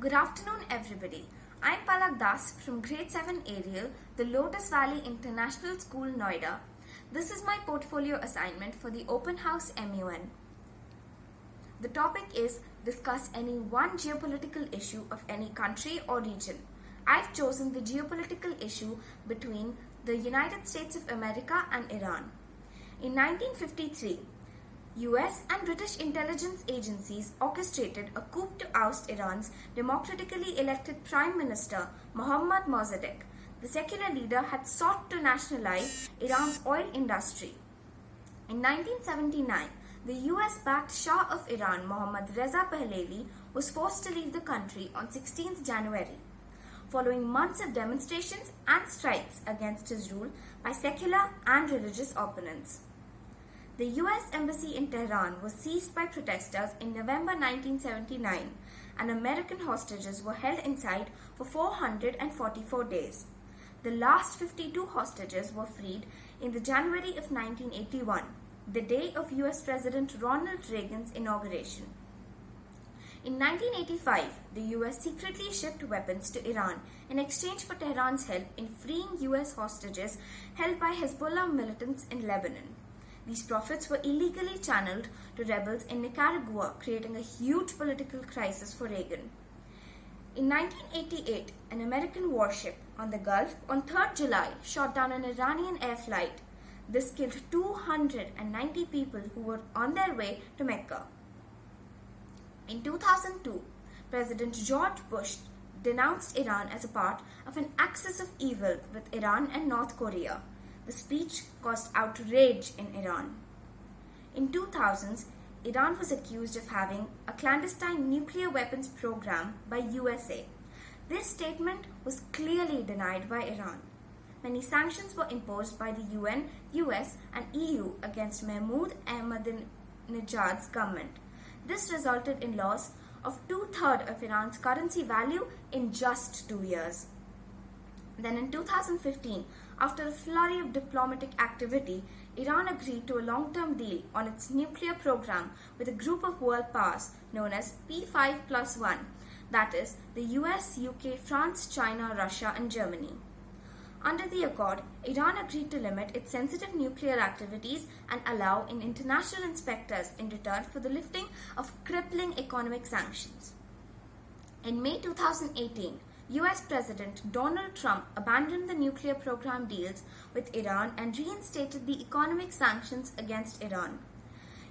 Good afternoon, everybody. I'm Palak Das from Grade 7 Ariel, the Lotus Valley International School, Noida. This is my portfolio assignment for the Openhouse MUN. The topic is discuss any one geopolitical issue of any country or region. I've chosen the geopolitical issue between the United States of America and Iran. In 1953, US and British intelligence agencies orchestrated a coup to oust Iran's democratically elected Prime Minister Mohammad Mossadegh. The secular leader had sought to nationalize Iran's oil industry. In 1979, the US-backed Shah of Iran, Mohammad Reza Pahlavi, was forced to leave the country on 16th January, following months of demonstrations and strikes against his rule by secular and religious opponents. The US Embassy in Tehran was seized by protesters in November 1979, and American hostages were held inside for 444 days. The last 52 hostages were freed in the January of 1981, the day of US President Ronald Reagan's inauguration. In 1985, the US secretly shipped weapons to Iran in exchange for Tehran's help in freeing US hostages held by Hezbollah militants in Lebanon. These profits were illegally channeled to rebels in Nicaragua, creating a huge political crisis for Reagan. In 1988, an American warship on the Gulf on 3rd July shot down an Iranian air flight. This killed 290 people who were on their way to Mecca. In 2002, President George Bush denounced Iran as a part of an axis of evil with Iran and North Korea. The speech caused outrage in Iran. In 2000s, Iran was accused of having a clandestine nuclear weapons program by USA. This statement was clearly denied by Iran. Many sanctions were imposed by the UN, US, and EU against Mahmoud Ahmadinejad's government. This resulted in loss of 2/3 of Iran's currency value in just 2 years. Then in 2015, after a flurry of diplomatic activity, Iran agreed to a long-term deal on its nuclear program with a group of world powers known as P5+1, that is, the US, UK, France, China, Russia, and Germany. Under the accord, Iran agreed to limit its sensitive nuclear activities and allow in international inspectors in return for the lifting of crippling economic sanctions. In May 2018, US President Donald Trump abandoned the nuclear program deals with Iran and reinstated the economic sanctions against Iran.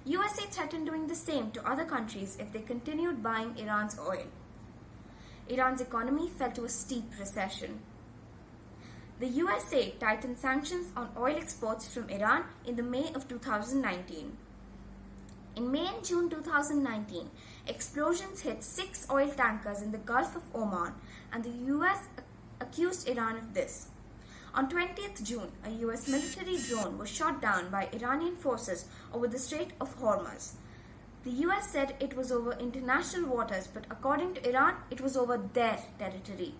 USA threatened doing the same to other countries if they continued buying Iran's oil. Iran's economy fell to a steep recession. The USA tightened sanctions on oil exports from Iran in the May of 2019. In May and June 2019, explosions hit 6 oil tankers in the Gulf of Oman, and the US accused Iran of this. On 20th June, a US military drone was shot down by Iranian forces over the Strait of Hormuz. The US said it was over international waters, but according to Iran, it was over their territory.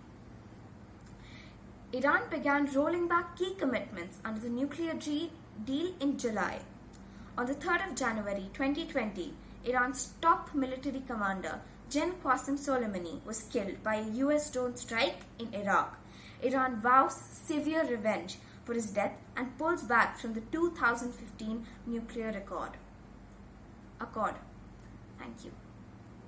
Iran began rolling back key commitments under the nuclear deal in July. On the 3rd of January 2020, Iran's top military commander, Gen Qasem Soleimani, was killed by a US drone strike in Iraq. Iran vows severe revenge for his death and pulls back from the 2015 nuclear accord. Thank you.